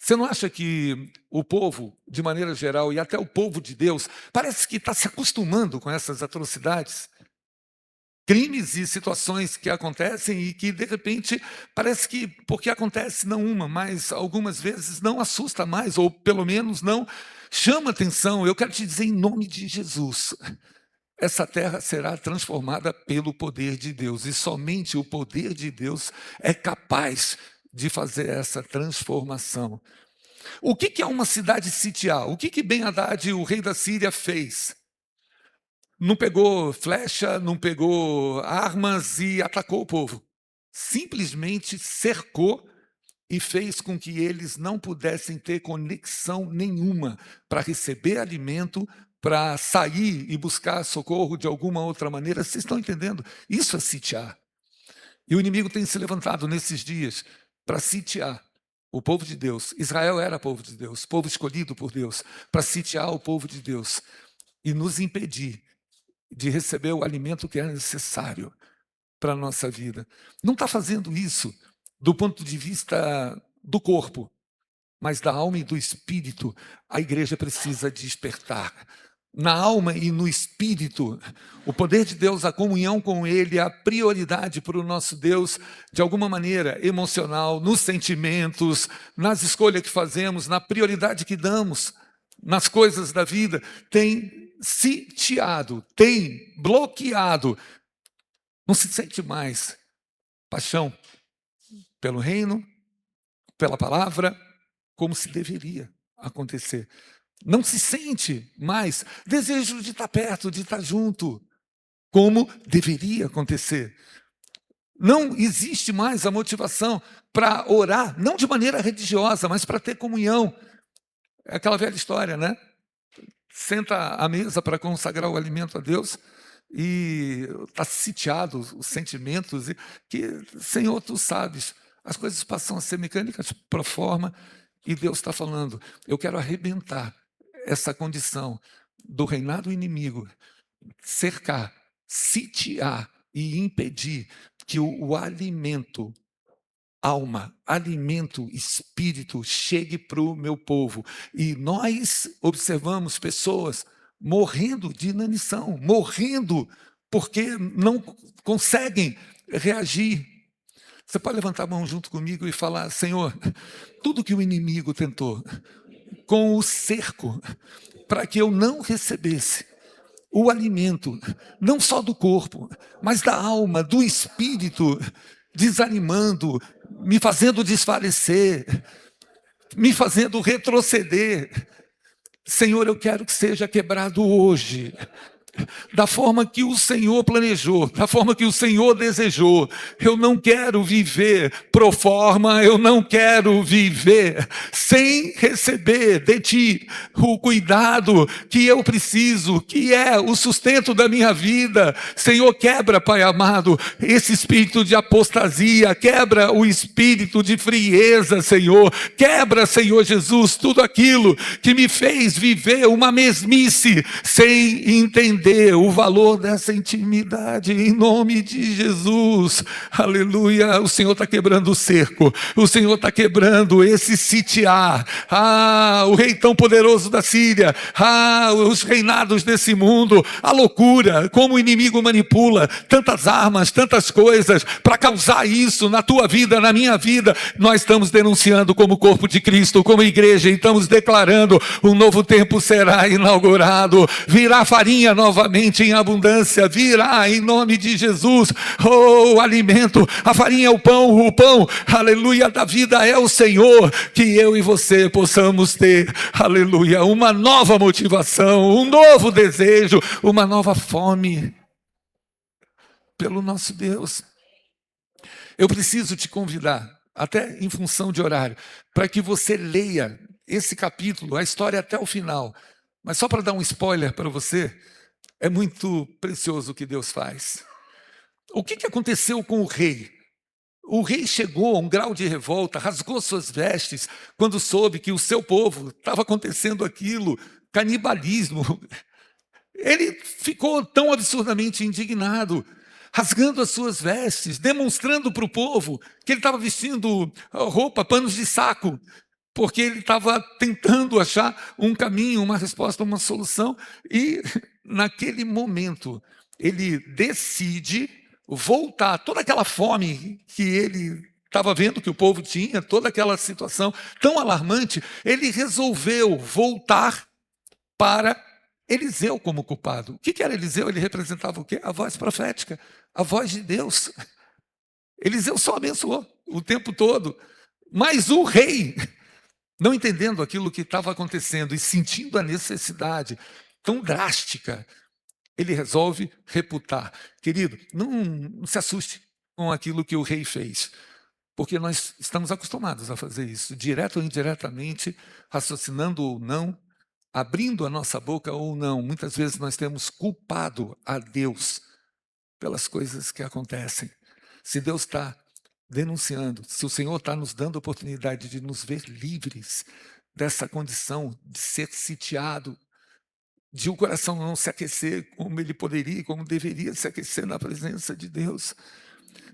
Você não acha que o povo, de maneira geral, e até o povo de Deus, parece que está se acostumando com essas atrocidades? Crimes e situações que acontecem e que, de repente, parece que, porque acontece não uma, mas algumas vezes não assusta mais, ou pelo menos não chama atenção. Eu quero te dizer, em nome de Jesus, essa terra será transformada pelo poder de Deus, e somente o poder de Deus é capaz de fazer essa transformação. O que é uma cidade sitiar? O que Ben-Hadad, o rei da Síria, fez? Não pegou flecha, não pegou armas e atacou o povo. Simplesmente cercou e fez com que eles não pudessem ter conexão nenhuma para receber alimento, para sair e buscar socorro de alguma outra maneira. Vocês estão entendendo? Isso é sitiar. E o inimigo tem se levantado nesses dias para sitiar o povo de Deus. Israel era povo de Deus, povo escolhido por Deus, para sitiar o povo de Deus e nos impedir de receber o alimento que é necessário para a nossa vida. Não está fazendo isso do ponto de vista do corpo, mas da alma e do espírito. A igreja precisa despertar. Na alma e no espírito, o poder de Deus, a comunhão com Ele, a prioridade para o nosso Deus, de alguma maneira emocional, nos sentimentos, nas escolhas que fazemos, na prioridade que damos, nas coisas da vida, tem sitiado, tem bloqueado. Não se sente mais paixão pelo reino, pela palavra, como se deveria acontecer. Não se sente mais desejo de estar perto, de estar junto, como deveria acontecer. Não existe mais a motivação para orar, não de maneira religiosa, mas para ter comunhão. É aquela velha história, né? Senta à mesa para consagrar o alimento a Deus e está sitiado os sentimentos, e que, Senhor, Tu sabes, as coisas passam a ser mecânicas pro forma, e Deus está falando, eu quero arrebentar essa condição do reinado inimigo, cercar, sitiar e impedir que o alimento, alma, alimento, espírito, chegue para o meu povo. E nós observamos pessoas morrendo de inanição, morrendo porque não conseguem reagir. Você pode levantar a mão junto comigo e falar, Senhor, tudo que o inimigo tentou, com o cerco, para que eu não recebesse o alimento, não só do corpo, mas da alma, do espírito, desanimando, me fazendo desfalecer, me fazendo retroceder. Senhor, eu quero que seja quebrado hoje, da forma que o Senhor planejou, da forma que o Senhor desejou. Eu não quero viver pro forma, eu não quero viver sem receber de Ti o cuidado que eu preciso, que é o sustento da minha vida. Senhor, quebra, Pai amado, esse espírito de apostasia, quebra o espírito de frieza, Senhor. Quebra, Senhor Jesus, tudo aquilo que me fez viver uma mesmice sem entender o valor dessa intimidade, em nome de Jesus, aleluia. O Senhor está quebrando o cerco, o Senhor está quebrando esse sitiar, o rei tão poderoso da Síria, os reinados desse mundo, a loucura, como o inimigo manipula tantas armas, tantas coisas, para causar isso na tua vida, na minha vida. Nós estamos denunciando como corpo de Cristo, como igreja, e estamos declarando, um novo tempo será inaugurado, virá farinha novamente em abundância, virá em nome de Jesus, o alimento, a farinha é o pão, aleluia, da vida é o Senhor, que eu e você possamos ter, aleluia, uma nova motivação, um novo desejo, uma nova fome pelo nosso Deus. Eu preciso te convidar, até em função de horário, para que você leia esse capítulo, a história até o final, mas só para dar um spoiler para você, é muito precioso o que Deus faz. O que aconteceu com o rei? O rei chegou a um grau de revolta, rasgou suas vestes, quando soube que o seu povo estava acontecendo aquilo, canibalismo. Ele ficou tão absurdamente indignado, rasgando as suas vestes, demonstrando para o povo que ele estava vestindo roupa, panos de saco, porque ele estava tentando achar um caminho, uma resposta, uma solução, e naquele momento ele decide voltar. Toda aquela fome que ele estava vendo que o povo tinha, toda aquela situação tão alarmante, ele resolveu voltar para Eliseu como culpado. O que era Eliseu? Ele representava o quê? A voz profética, a voz de Deus. Eliseu só abençoou o tempo todo, mas o rei, não entendendo aquilo que estava acontecendo e sentindo a necessidade tão drástica, ele resolve reputar. Querido, não se assuste com aquilo que o rei fez, porque nós estamos acostumados a fazer isso, direto ou indiretamente, raciocinando ou não, abrindo a nossa boca ou não. Muitas vezes nós temos culpado a Deus pelas coisas que acontecem. Se Deus está denunciando, se o Senhor está nos dando a oportunidade de nos ver livres dessa condição de ser sitiado, de o coração não se aquecer como ele poderia, como deveria se aquecer na presença de Deus.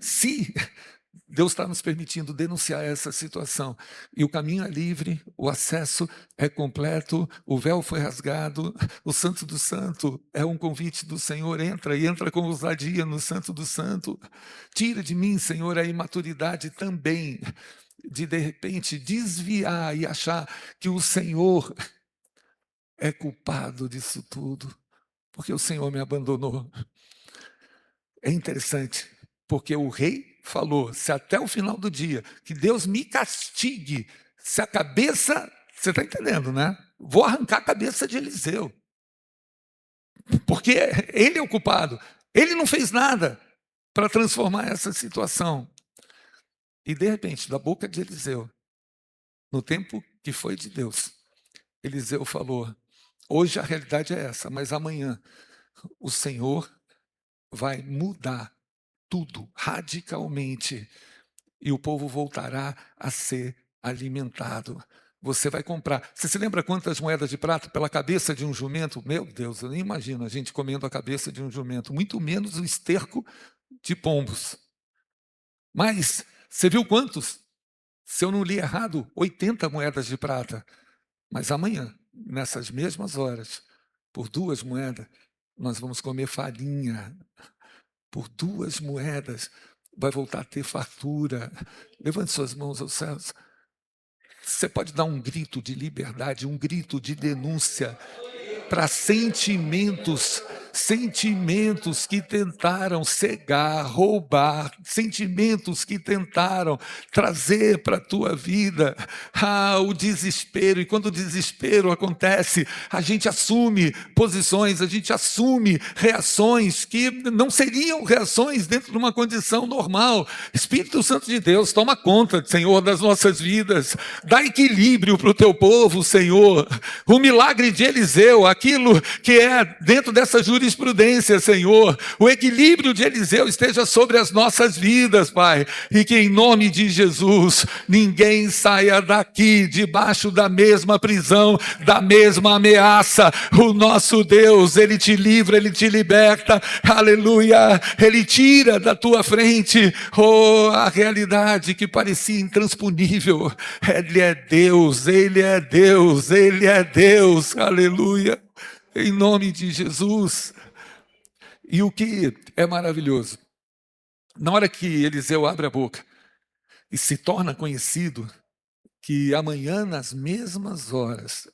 Se Deus está nos permitindo denunciar essa situação, e o caminho é livre, o acesso é completo, o véu foi rasgado, o Santo do Santo é um convite do Senhor, entra e entra com ousadia no Santo do Santo. Tira de mim, Senhor, a imaturidade também, de repente desviar e achar que o Senhor é culpado disso tudo, porque o Senhor me abandonou. É interessante, porque o rei falou, se até o final do dia, que Deus me castigue, se a cabeça, você está entendendo, né? Vou arrancar a cabeça de Eliseu, porque ele é o culpado, ele não fez nada para transformar essa situação. E de repente, da boca de Eliseu, no tempo que foi de Deus, Eliseu falou, hoje a realidade é essa, mas amanhã o Senhor vai mudar tudo radicalmente e o povo voltará a ser alimentado. Você vai comprar. Você se lembra quantas moedas de prata pela cabeça de um jumento? Meu Deus, eu nem imagino a gente comendo a cabeça de um jumento, muito menos o esterco de pombos. Mas você viu quantos? Se eu não li errado, 80 moedas de prata. Mas amanhã, nessas mesmas horas, por 2 moedas, nós vamos comer farinha. Por 2 moedas, vai voltar a ter fartura. Levante suas mãos aos céus. Você pode dar um grito de liberdade, um grito de denúncia para sentimentos que tentaram cegar, roubar, sentimentos que tentaram trazer para a tua vida o desespero. E quando o desespero acontece, a gente assume posições, a gente assume reações que não seriam reações dentro de uma condição normal. Espírito Santo de Deus, toma conta, Senhor, das nossas vidas, dá equilíbrio para o teu povo, Senhor. O milagre de Eliseu, aquilo que é dentro dessa jurisprudência, Senhor, o equilíbrio de Eliseu esteja sobre as nossas vidas, Pai, e que em nome de Jesus, ninguém saia daqui debaixo da mesma prisão, da mesma ameaça. O nosso Deus, Ele te livra, Ele te liberta, aleluia, Ele tira da tua frente, a realidade que parecia intransponível. Ele é Deus, Ele é Deus, Ele é Deus, aleluia, em nome de Jesus. E o que é maravilhoso, na hora que Eliseu abre a boca e se torna conhecido, que amanhã nas mesmas horas,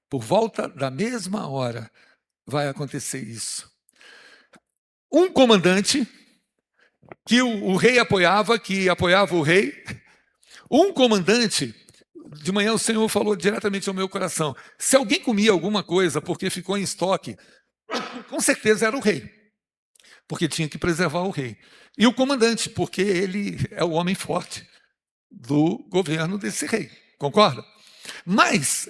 por volta da mesma hora, vai acontecer isso. Um comandante que o rei apoiava, que apoiava o rei, um comandante. De manhã o Senhor falou diretamente ao meu coração, se alguém comia alguma coisa porque ficou em estoque, com certeza era o rei, porque tinha que preservar o rei. E o comandante, porque ele é o homem forte do governo desse rei, concorda? Mas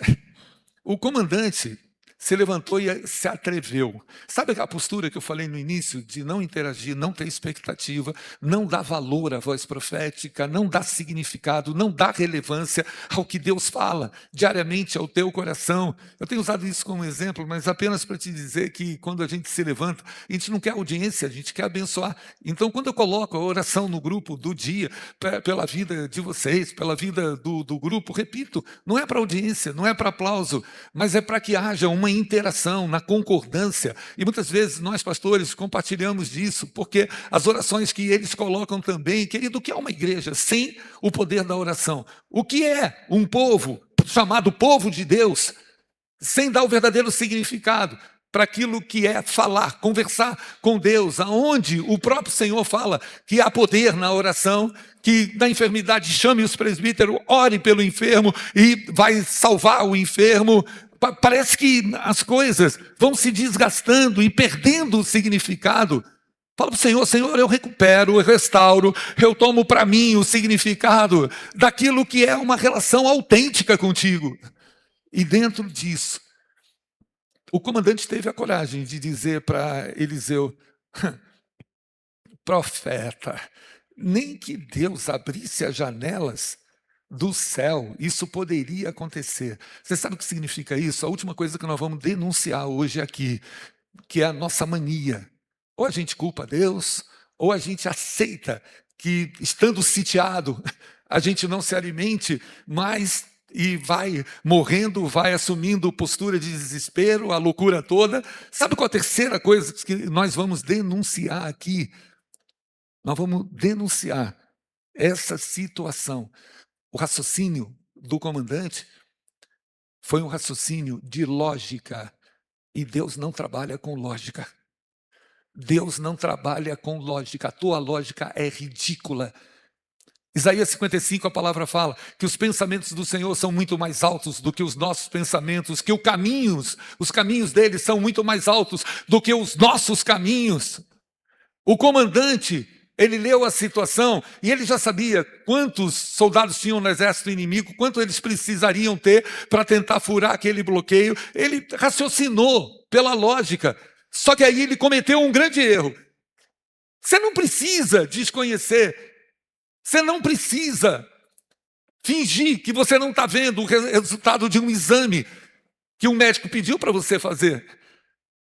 o comandante se levantou e se atreveu. Sabe aquela postura que eu falei no início, de não interagir, não ter expectativa, não dar valor à voz profética, não dar significado, não dar relevância ao que Deus fala diariamente ao teu coração? Eu tenho usado isso como exemplo, mas apenas para te dizer que quando a gente se levanta, a gente não quer audiência, a gente quer abençoar. Então, quando eu coloco a oração no grupo do dia, pela vida de vocês, pela vida do grupo, repito, não é para audiência, não é para aplauso, mas é para que haja uma interação, na concordância. E muitas vezes nós, pastores, compartilhamos disso, porque as orações que eles colocam também, querido, o que é uma igreja sem o poder da oração? O que é um povo chamado povo de Deus, sem dar o verdadeiro significado para aquilo que é falar, conversar com Deus, aonde o próprio Senhor fala que há poder na oração, que na enfermidade chame os presbíteros, ore pelo enfermo e vai salvar o enfermo. Parece que as coisas vão se desgastando e perdendo o significado. Fala para o Senhor: Senhor, eu recupero, eu restauro, eu tomo para mim o significado daquilo que é uma relação autêntica contigo. E dentro disso, o comandante teve a coragem de dizer para Eliseu: profeta, nem que Deus abrisse as janelas do céu, isso poderia acontecer. Você sabe o que significa isso? A última coisa que nós vamos denunciar hoje aqui, que é a nossa mania. Ou a gente culpa Deus, ou a gente aceita que, estando sitiado, a gente não se alimente mais e vai morrendo, vai assumindo postura de desespero, a loucura toda. Sabe qual a terceira coisa que nós vamos denunciar aqui? Nós vamos denunciar essa situação. O raciocínio do comandante foi um raciocínio de lógica, e Deus não trabalha com lógica. Deus não trabalha com lógica, a tua lógica é ridícula. Isaías 55, a palavra fala que os pensamentos do Senhor são muito mais altos do que os nossos pensamentos, que os caminhos dele são muito mais altos do que os nossos caminhos. O comandante, ele leu a situação e ele já sabia quantos soldados tinham no exército inimigo, quanto eles precisariam ter para tentar furar aquele bloqueio. Ele raciocinou pela lógica, só que aí ele cometeu um grande erro. Você não precisa desconhecer, você não precisa fingir que você não está vendo o resultado de um exame que um médico pediu para você fazer.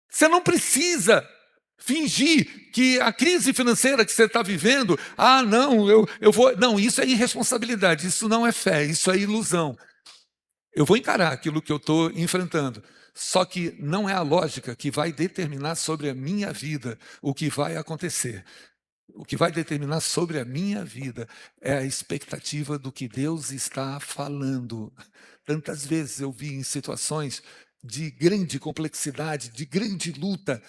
Você não precisa fingir que a crise financeira que você está vivendo, não, eu vou... Não, isso é irresponsabilidade, isso não é fé, isso é ilusão. Eu vou encarar aquilo que eu estou enfrentando. Só que não é a lógica que vai determinar sobre a minha vida o que vai acontecer. O que vai determinar sobre a minha vida é a expectativa do que Deus está falando. Tantas vezes eu vi em situações de grande complexidade, de grande luta,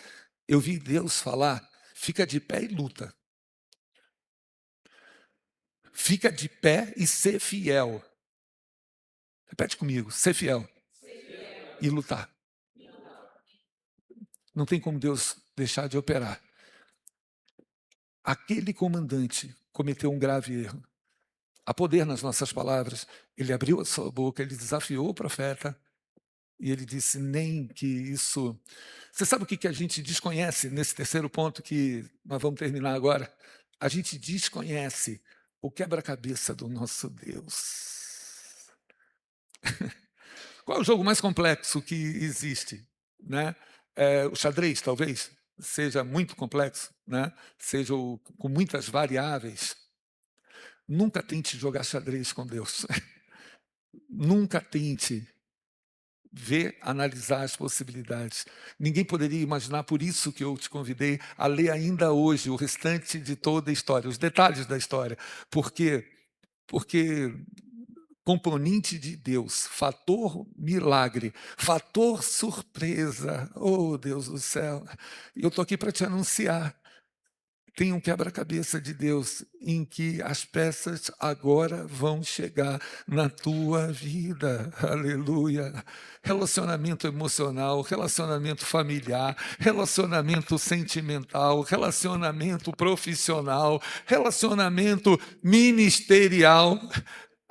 eu vi Deus falar: fica de pé e luta. Fica de pé e ser fiel. Repete comigo: ser fiel e lutar. Não tem como Deus deixar de operar. Aquele comandante cometeu um grave erro. Há poder nas nossas palavras. Ele abriu a sua boca, ele desafiou o profeta e ele disse: nem que isso... Você sabe o que a gente desconhece nesse terceiro ponto que nós vamos terminar agora? A gente desconhece o quebra-cabeça do nosso Deus. Qual é o jogo mais complexo que existe, né? O xadrez, talvez, seja muito complexo, né? Seja com muitas variáveis. Nunca tente jogar xadrez com Deus. Nunca tente ver, analisar as possibilidades. Ninguém poderia imaginar, por isso que eu te convidei a ler ainda hoje o restante de toda a história, os detalhes da história. Porque componente de Deus, fator milagre, fator surpresa. Oh, Deus do céu! Eu estou aqui para te anunciar. Tem um quebra-cabeça de Deus em que as peças agora vão chegar na tua vida. Aleluia! Relacionamento emocional, relacionamento familiar, relacionamento sentimental, relacionamento profissional, relacionamento ministerial.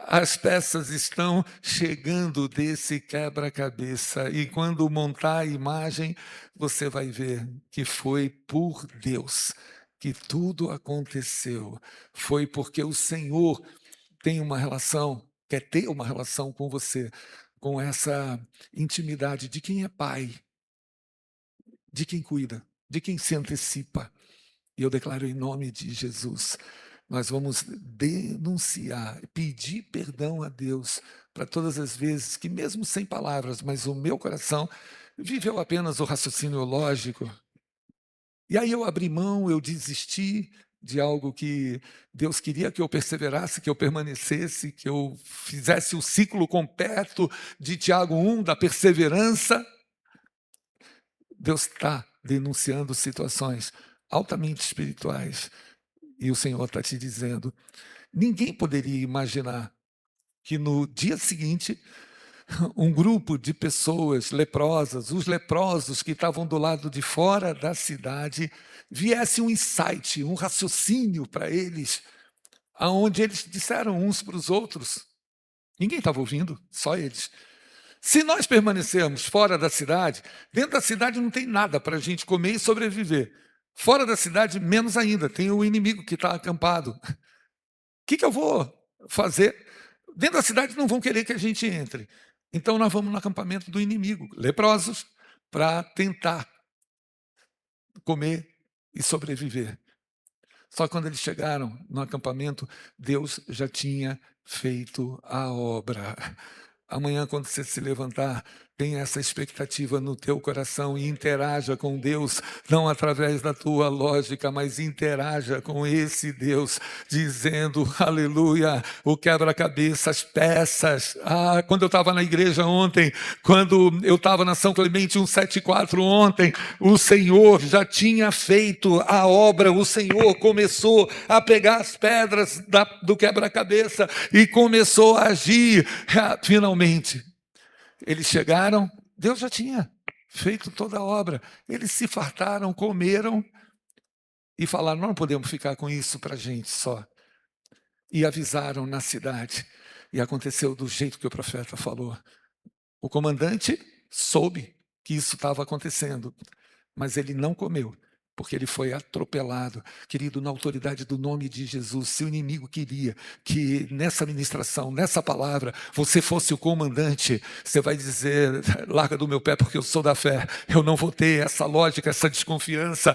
as peças estão chegando desse quebra-cabeça. E quando montar a imagem, você vai ver que foi por Deus que tudo aconteceu. Foi porque o Senhor tem uma relação, quer ter uma relação com você, com essa intimidade de quem é pai, de quem cuida, de quem se antecipa. E eu declaro em nome de Jesus, nós vamos denunciar, pedir perdão a Deus para todas as vezes que, mesmo sem palavras, mas o meu coração viveu apenas o raciocínio lógico. E aí eu abri mão, eu desisti de algo que Deus queria que eu perseverasse, que eu permanecesse, que eu fizesse o ciclo completo de Tiago 1, da perseverança. Deus está denunciando situações altamente espirituais. E o Senhor está te dizendo, ninguém poderia imaginar que no dia seguinte, um grupo de pessoas leprosas, os leprosos que estavam do lado de fora da cidade, viesse um insight, um raciocínio para eles, aonde eles disseram uns para os outros, ninguém estava ouvindo, só eles. Se nós permanecermos fora da cidade, dentro da cidade não tem nada para a gente comer e sobreviver. Fora da cidade, menos ainda, tem o inimigo que está acampado. O que eu vou fazer? Dentro da cidade não vão querer que a gente entre. Então nós vamos no acampamento do inimigo, leprosos, para tentar comer e sobreviver. Só que quando eles chegaram no acampamento, Deus já tinha feito a obra. Amanhã, quando você se levantar, tenha essa expectativa no teu coração e interaja com Deus, não através da tua lógica, mas interaja com esse Deus, dizendo, aleluia, o quebra-cabeça, as peças. Quando eu estava na igreja ontem, quando eu estava na São Clemente 174 ontem, o Senhor já tinha feito a obra, o Senhor começou a pegar as pedras do quebra-cabeça e começou a agir. Finalmente, eles chegaram, Deus já tinha feito toda a obra. Eles se fartaram, comeram e falaram, não podemos ficar com isso para a gente só. E avisaram na cidade. E aconteceu do jeito que o profeta falou. O comandante soube que isso estava acontecendo, mas ele não comeu, porque ele foi atropelado. Querido, na autoridade do nome de Jesus, se o inimigo queria que nessa ministração, nessa palavra, você fosse o comandante, você vai dizer, larga do meu pé porque eu sou da fé, eu não vou ter essa lógica, essa desconfiança,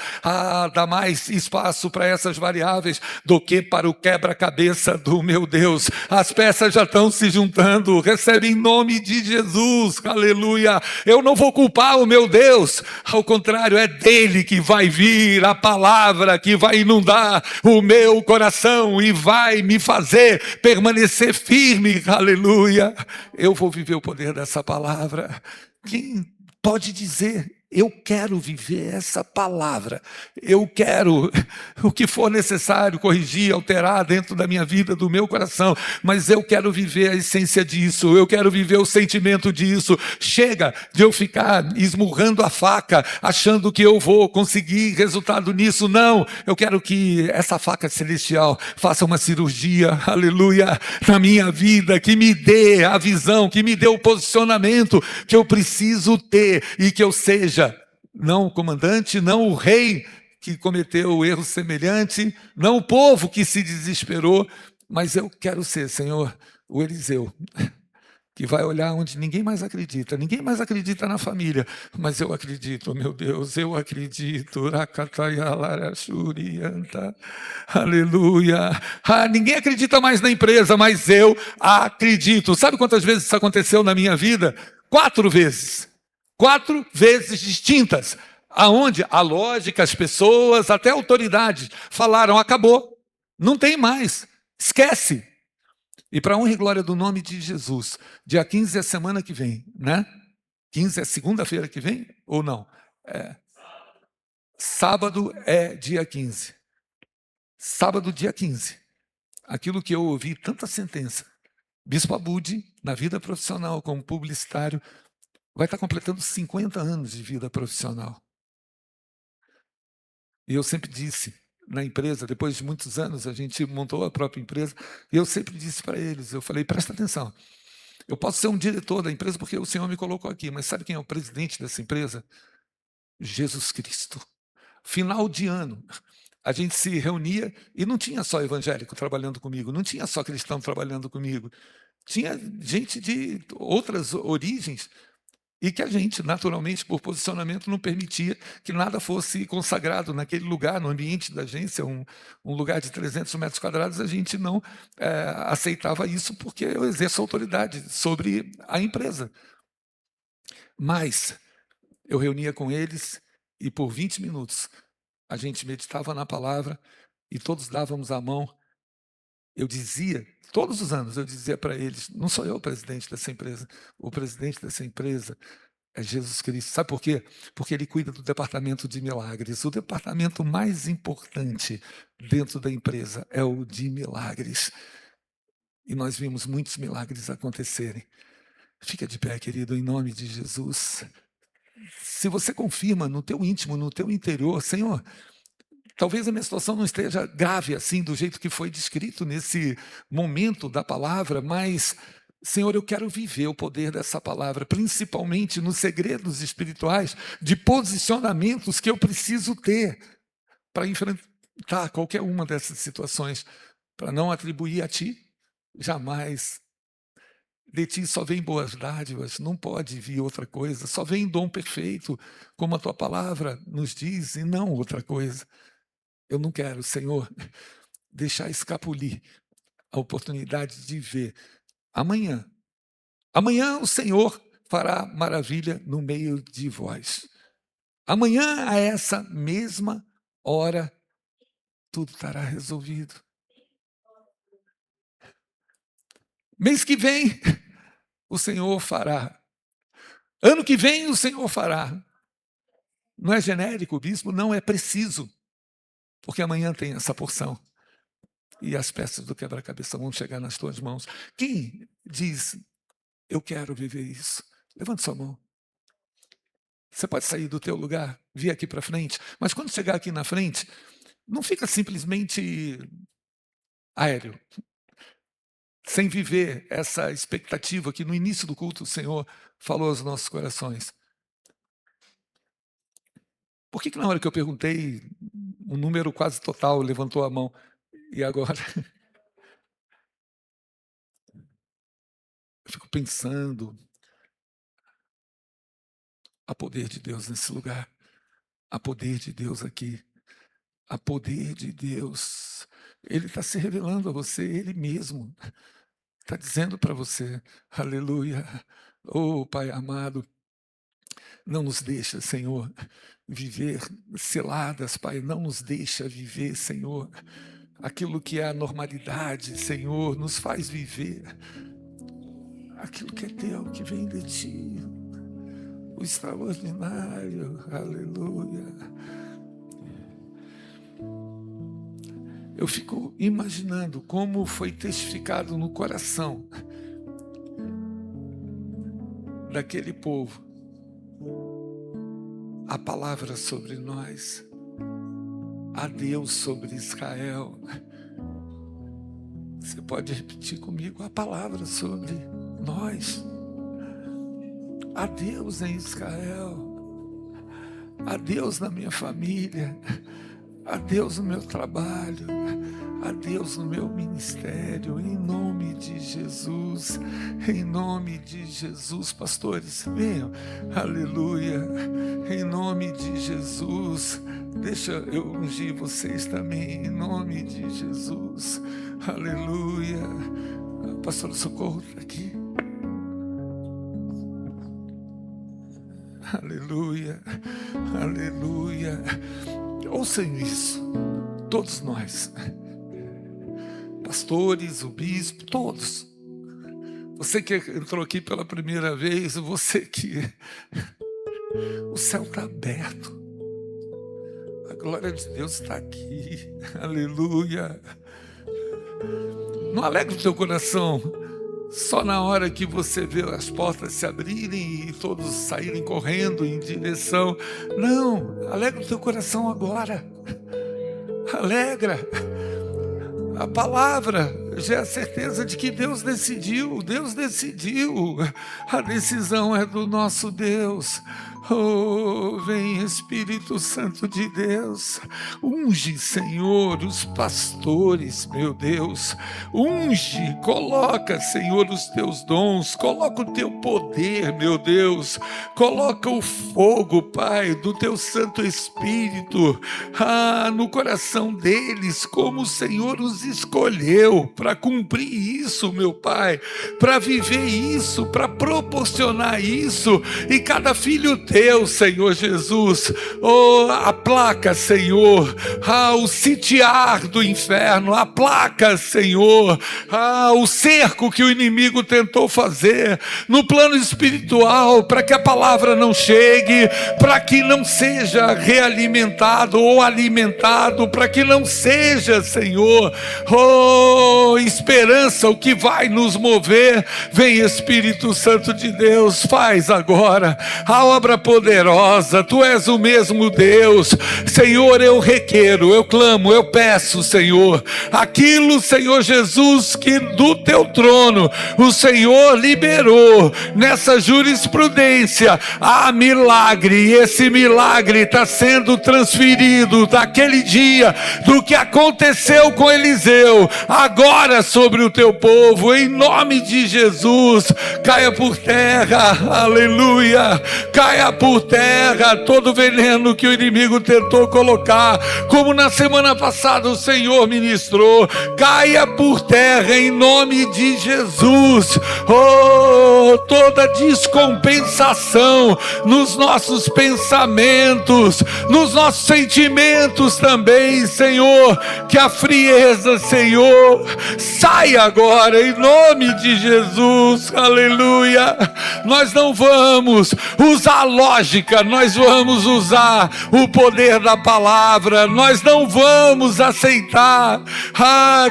dá mais espaço para essas variáveis do que para o quebra-cabeça do meu Deus. As peças já estão se juntando, recebe em nome de Jesus, aleluia. Eu não vou culpar o meu Deus, ao contrário, é dele que vai vir a palavra que vai inundar o meu coração e vai me fazer permanecer firme, aleluia. Eu vou viver o poder dessa palavra. Quem pode dizer, eu quero viver essa palavra, eu quero o que for necessário corrigir, alterar dentro da minha vida, do meu coração, mas eu quero viver a essência disso, eu quero viver o sentimento disso. Chega de eu ficar esmurrando a faca, achando que eu vou conseguir resultado nisso. Não, eu quero que essa faca celestial faça uma cirurgia, aleluia, na minha vida, que me dê a visão, que me dê o posicionamento que eu preciso ter e que eu seja não o comandante, não o rei que cometeu o erro semelhante, não o povo que se desesperou, mas eu quero ser, Senhor, o Eliseu, que vai olhar onde ninguém mais acredita na família, mas eu acredito, meu Deus, eu acredito, aleluia, ninguém acredita mais na empresa, mas eu acredito. Sabe quantas vezes isso aconteceu na minha vida? 4 vezes. 4 vezes distintas, aonde a lógica, as pessoas, até autoridades falaram, acabou, não tem mais, esquece. E para honra e glória do nome de Jesus, dia 15 é a semana que vem, né? 15 é segunda-feira que vem ou não? Sábado é dia 15. Sábado, dia 15. Aquilo que eu ouvi, tanta sentença. Bispo Abud, na vida profissional como publicitário, vai estar completando 50 anos de vida profissional. E eu sempre disse, na empresa. Depois de muitos anos, a gente montou a própria empresa, e eu sempre disse para eles, eu falei, presta atenção, eu posso ser um diretor da empresa porque o Senhor me colocou aqui, mas sabe quem é o presidente dessa empresa? Jesus Cristo. Final de ano, a gente se reunia e não tinha só evangélico trabalhando comigo, não tinha só cristão trabalhando comigo, tinha gente de outras origens e que a gente, naturalmente, por posicionamento, não permitia que nada fosse consagrado naquele lugar, no ambiente da agência, um lugar de 300 metros quadrados, a gente não aceitava isso porque eu exerço autoridade sobre a empresa. Mas eu reunia com eles e por 20 minutos a gente meditava na palavra e todos dávamos a mão. Eu dizia, todos os anos eu dizia para eles, não sou eu o presidente dessa empresa, o presidente dessa empresa é Jesus Cristo. Sabe por quê? Porque ele cuida do departamento de milagres. O departamento mais importante dentro da empresa é o de milagres. E nós vimos muitos milagres acontecerem. Fica de pé, querido, em nome de Jesus. Se você confirma no teu íntimo, no teu interior, Senhor, talvez a minha situação não esteja grave assim, do jeito que foi descrito nesse momento da palavra, mas, Senhor, eu quero viver o poder dessa palavra, principalmente nos segredos espirituais, de posicionamentos que eu preciso ter para enfrentar qualquer uma dessas situações, para não atribuir a Ti, jamais. De Ti só vem boas dádivas, não pode vir outra coisa, só vem dom perfeito, como a Tua palavra nos diz, e não outra coisa. Eu não quero, Senhor, deixar escapulir a oportunidade de ver amanhã. Amanhã o Senhor fará maravilha no meio de vós. Amanhã, a essa mesma hora, tudo estará resolvido. Mês que vem, o Senhor fará. Ano que vem, o Senhor fará. Não é genérico, bispo, não é preciso. Porque amanhã tem essa porção. E as peças do quebra-cabeça vão chegar nas tuas mãos. Quem diz, eu quero viver isso? Levante sua mão. Você pode sair do teu lugar, vir aqui para frente, mas quando chegar aqui na frente, não fica simplesmente aéreo, sem viver essa expectativa que no início do culto o Senhor falou aos nossos corações. Por que na hora que eu perguntei, um número quase total levantou a mão? E agora? Eu fico pensando, há poder de Deus nesse lugar, há poder de Deus aqui, há poder de Deus. Ele está se revelando a você, Ele mesmo está dizendo para você, aleluia, oh Pai amado, não nos deixa, Senhor, viver seladas, Pai, não nos deixa viver, Senhor, aquilo que é a normalidade, Senhor, nos faz viver aquilo que é teu, que vem de Ti, o extraordinário, aleluia. Eu fico imaginando como foi testificado no coração daquele povo a palavra sobre nós, a Deus sobre Israel. Você pode repetir comigo a palavra sobre nós, a Deus em Israel, a Deus na minha família, a Deus no meu trabalho, a Deus no meu ministério, em nome de Jesus, em nome de Jesus. Pastores, venham, aleluia, em nome de Jesus. Deixa eu ungir vocês também, em nome de Jesus, aleluia. Pastor Socorro está aqui. Aleluia, aleluia. Ouçam isso, todos nós, pastores, o bispo, todos. Você que entrou aqui pela primeira vez, você que... O céu está aberto, a glória de Deus está aqui, aleluia. Não alegra o teu coração só na hora que você vê as portas se abrirem e todos saírem correndo em direção. Não, alegra o teu coração agora. alegra. A palavra já é a certeza de que Deus decidiu, a decisão é do nosso Deus. Oh, vem Espírito Santo de Deus, unge, Senhor, os pastores, meu Deus, unge, coloca, Senhor, os teus dons, coloca o teu poder, meu Deus, coloca o fogo, Pai, do teu Santo Espírito, no coração deles, como o Senhor os escolheu para cumprir isso, meu Pai, para viver isso, para proporcionar isso, e cada filho teu, Senhor Jesus, a placa, Senhor, o sitiar do inferno, a placa, Senhor, o cerco que o inimigo tentou fazer no plano espiritual, para que a palavra não chegue, para que não seja realimentado ou alimentado, para que não seja, Senhor, esperança, o que vai nos mover. Vem Espírito Santo de Deus, faz agora a obra poderosa. Tu és o mesmo Deus, Senhor. Eu requero, eu clamo, eu peço, Senhor, aquilo, Senhor Jesus, que do teu trono o Senhor liberou nessa jurisprudência, milagre, e esse milagre está sendo transferido daquele dia, do que aconteceu com Eliseu, agora sobre o teu povo, em nome de Jesus. Caia por terra, aleluia, caia por terra todo veneno que o inimigo tentou colocar, como na semana passada o Senhor ministrou, caia por terra em nome de Jesus. Toda descompensação nos nossos pensamentos, nos nossos sentimentos também, Senhor, que a frieza, Senhor, saia agora em nome de Jesus, aleluia. Nós não vamos usar lógica, nós vamos usar o poder da palavra. Nós não vamos aceitar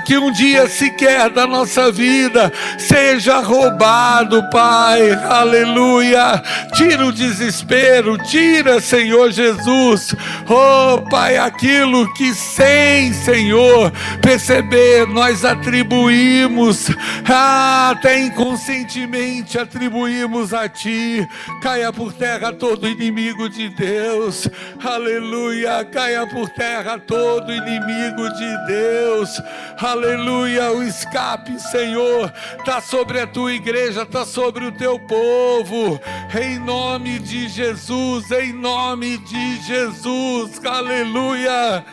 que um dia sequer da nossa vida seja roubado, Pai, aleluia. Tira o desespero, tira, Senhor Jesus, Pai, aquilo que sem, Senhor, perceber, nós atribuímos, até inconscientemente atribuímos a Ti. Caia por terra todo inimigo de Deus, aleluia, caia por terra todo inimigo de Deus, aleluia. O escape, Senhor, está sobre a Tua igreja, está sobre o Teu povo, em nome de Jesus, em nome de Jesus, aleluia.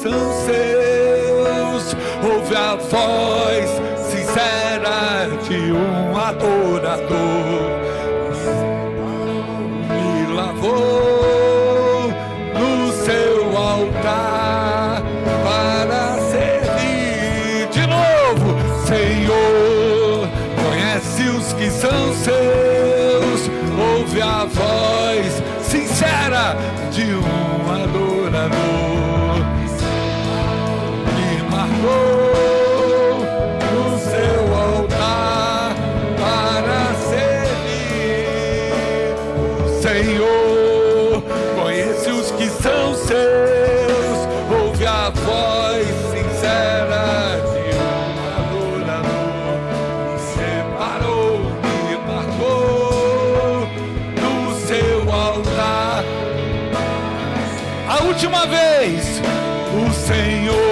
São seus, ouve a voz sincera de um adorador, me lavou no seu altar para servir. De novo, Senhor, conhece os que são seus, ouve a voz sincera de um adorador. No seu altar para servir. O Senhor conhece os que são seus, ouve a voz sincera de um adorador. Me separou, me marcou no seu altar. A última vez, o Senhor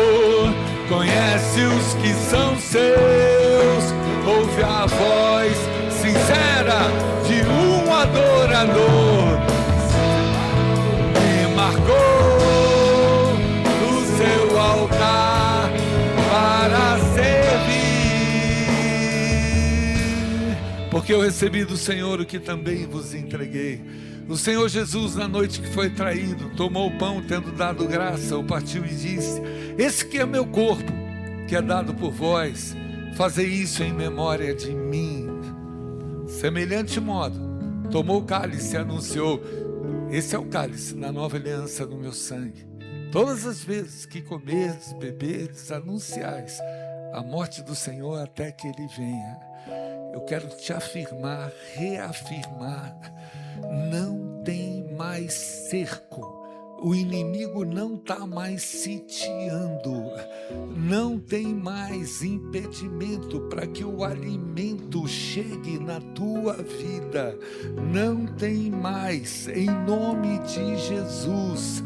conhece os que são seus, ouve a voz sincera de um adorador. Me marcou no seu altar para servir. Porque eu recebi do Senhor o que também vos entreguei. O Senhor Jesus, na noite que foi traído, tomou o pão, tendo dado graça, o partiu e disse: esse que é meu corpo, que é dado por vós, fazei isso em memória de mim. Semelhante modo, tomou o cálice e anunciou: esse é o cálice da nova aliança no meu sangue. Todas as vezes que comerdes, beberdes, anunciais a morte do Senhor até que Ele venha. Eu quero te afirmar, reafirmar, não tem mais cerco O inimigo não está mais sitiando, não tem mais impedimento para que o alimento chegue na tua vida, não tem mais, em nome de Jesus,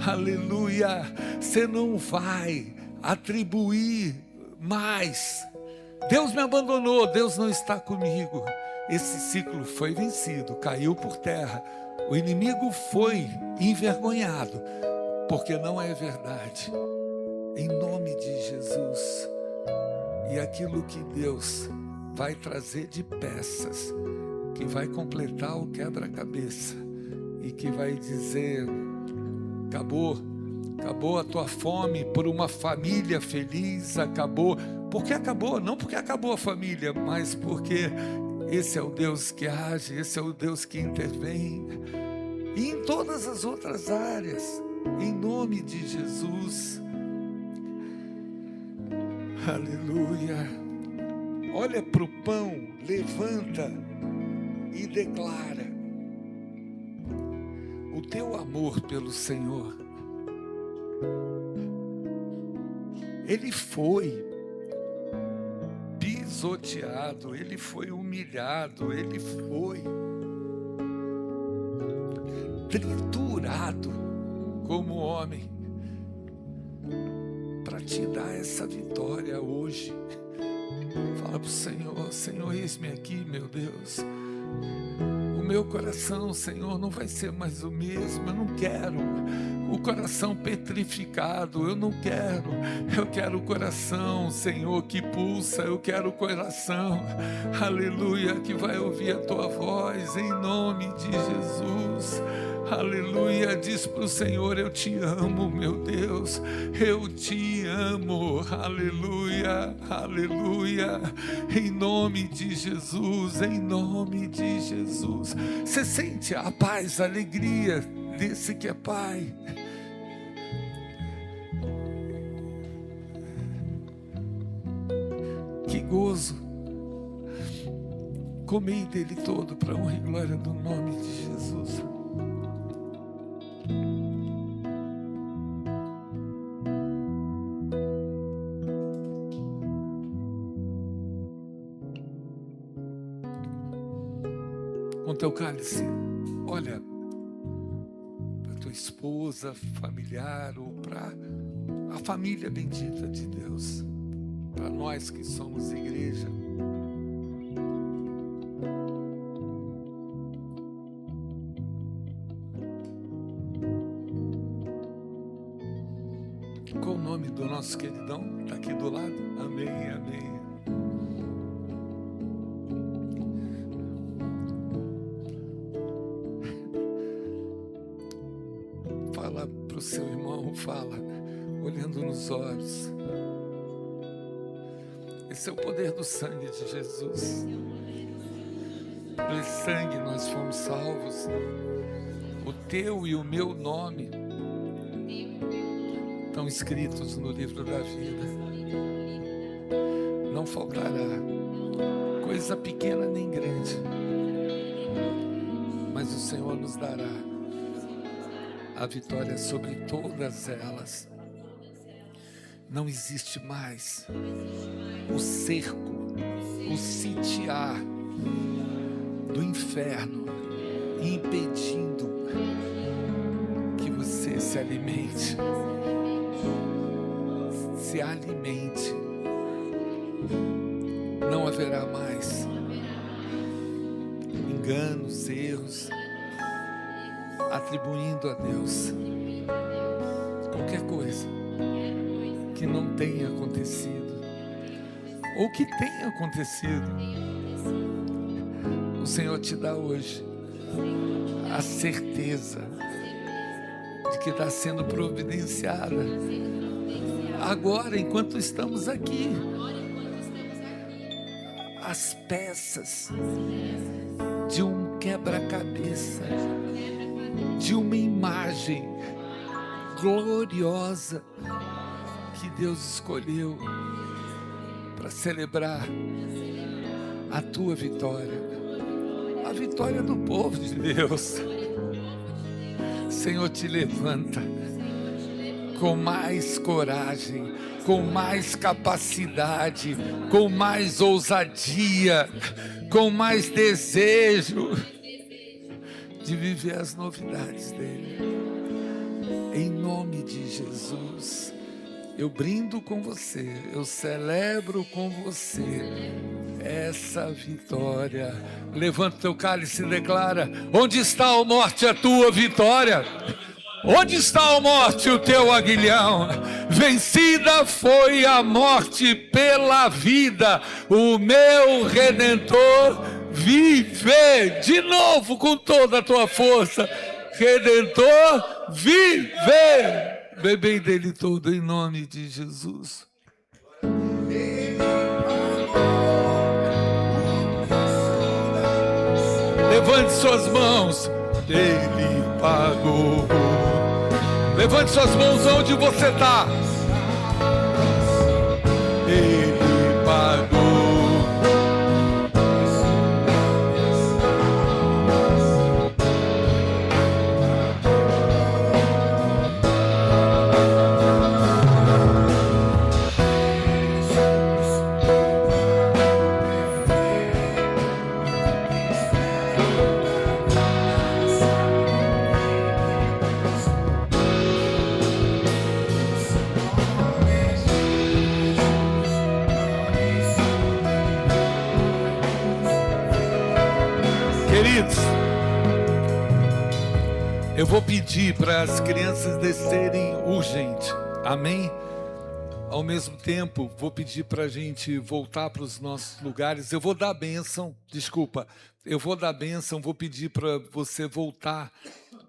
aleluia. Você não vai atribuir mais. Deus me abandonou, Deus não está comigo. Esse ciclo foi vencido, caiu por terra. O inimigo foi envergonhado, porque não é verdade. Em nome de Jesus. E aquilo que Deus vai trazer de peças, que vai completar o quebra-cabeça, e que vai dizer: acabou, acabou a tua fome por uma família feliz, acabou. Por que acabou? Não porque acabou a família, mas porque esse é o Deus que age, esse é o Deus que intervém. E em todas as outras áreas, em nome de Jesus. Aleluia. Olha para o pão, levanta e declara: o teu amor pelo Senhor, ele foi pisoteado, ele foi humilhado, ele foi triturado como homem, para te dar essa vitória hoje. Fala para o Senhor: Senhor, eis-me aqui, meu Deus. O meu coração, Senhor, não vai ser mais o mesmo. Eu não quero o coração petrificado, eu não quero. Eu quero o coração, Senhor, que pulsa. Eu quero o coração, aleluia, que vai ouvir a tua voz, em nome de Jesus. Aleluia. Diz para o Senhor: eu te amo, meu Deus, eu te amo. Aleluia, aleluia. Em nome de Jesus, em nome de Jesus. Você sente a paz, a alegria desse que é Pai? Que gozo. Comei dele todo, para a honra e glória do nome de Jesus. Com teu cálice, olha para tua esposa, familiar, ou para a família bendita de Deus, para nós que somos igreja. Qual o nome do nosso queridão? Está aqui do lado? Amém, amém. Fala para o seu irmão, fala, olhando nos olhos. Esse é o poder do sangue de Jesus. Por esse sangue nós fomos salvos. O teu e o meu nome estão escritos no livro da vida. Não faltará coisa pequena nem grande, mas o Senhor nos dará a vitória sobre todas elas. Não existe mais o cerco, o sitiar do inferno impedindo que você se alimente. Se alimente. Não haverá mais enganos, erros, atribuindo a Deus qualquer coisa que não tenha acontecido ou que tenha acontecido. O Senhor te dá hoje a certeza de que está sendo providenciada agora, enquanto estamos aqui, as peças de um quebra-cabeça, de uma imagem gloriosa que Deus escolheu para celebrar a tua vitória, a vitória do povo de Deus. Senhor, te levanta com mais coragem, com mais capacidade, com mais ousadia, com mais desejo de viver as novidades dele. Em nome de Jesus, eu brindo com você, eu celebro com você essa vitória. Levanta teu cálice e declara: onde está, ó morte, a tua vitória? Onde está, ó morte, o teu aguilhão? Vencida foi a morte pela vida, o meu Redentor vive. De novo, com toda a tua força: Redentor vive. Bebei dele todo, em nome de Jesus. Levante suas mãos. Ele pagou. Levante suas mãos onde você está. Ele pagou. Queridos, eu vou pedir para as crianças descerem urgente, amém? Ao mesmo tempo, vou pedir para a gente voltar para os nossos lugares. Eu vou dar a bênção, vou pedir para você voltar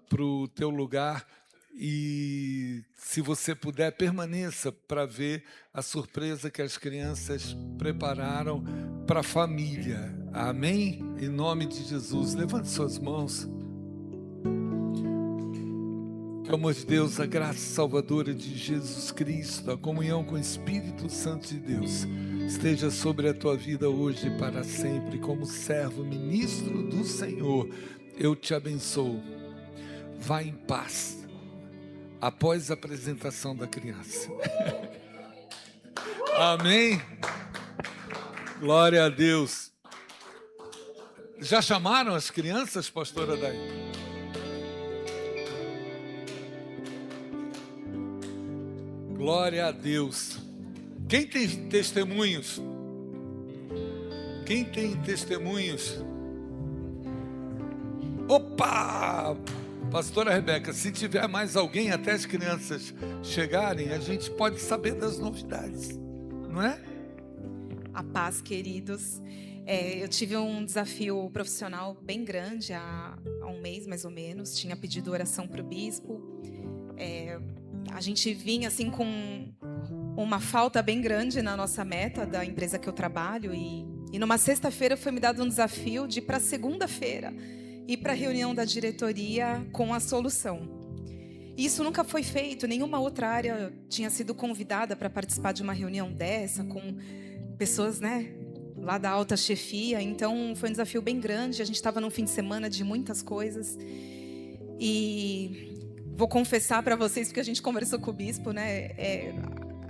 para o teu lugar e, se você puder, permaneça para ver a surpresa que as crianças prepararam para a família, amém? Em nome de Jesus, levante suas mãos. Pelo amor de Deus, a graça salvadora de Jesus Cristo, a comunhão com o Espírito Santo de Deus, esteja sobre a tua vida hoje e para sempre. Como servo, ministro do Senhor, eu te abençoo. Vá em paz, após a apresentação da criança. Amém? Glória a Deus. Já chamaram as crianças, pastora Day? Glória a Deus. Quem tem testemunhos? Quem tem testemunhos? Opa! Pastora Rebeca, se tiver mais alguém até as crianças chegarem, a gente pode saber das novidades, não é? A paz, queridos. Eu tive um desafio profissional bem grande há um mês, mais ou menos. Tinha pedido oração para o bispo. A gente vinha assim com uma falta bem grande na nossa meta da empresa que eu trabalho. E numa sexta-feira foi me dado um desafio de ir para segunda-feira ir para a reunião da diretoria com a solução. Isso nunca foi feito, nenhuma outra área tinha sido convidada para participar de uma reunião dessa, com pessoas, lá da alta chefia. Então foi um desafio bem grande. A gente estava num fim de semana de muitas coisas. E vou confessar para vocês, porque a gente conversou com o bispo,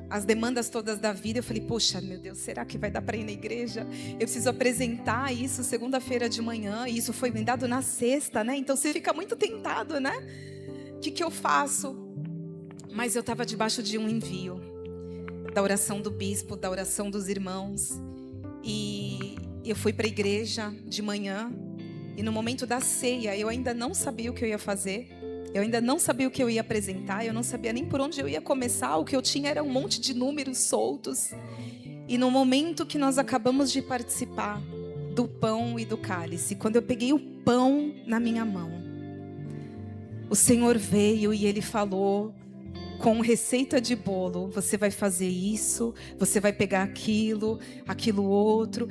as demandas todas da vida. Eu falei, poxa, meu Deus, será que vai dar para ir na igreja? Eu preciso apresentar isso segunda-feira de manhã, e isso foi me dado na sexta, Então você fica muito tentado, O que eu faço? Mas eu estava debaixo de um envio da oração do bispo, da oração dos irmãos, e eu fui para a igreja de manhã, e no momento da ceia eu ainda não sabia o que eu ia fazer. Eu ainda não sabia o que eu ia apresentar, eu não sabia nem por onde eu ia começar. O que eu tinha era um monte de números soltos. E no momento que nós acabamos de participar do pão e do cálice, quando eu peguei o pão na minha mão, o Senhor veio e Ele falou com receita de bolo: você vai fazer isso, você vai pegar aquilo outro.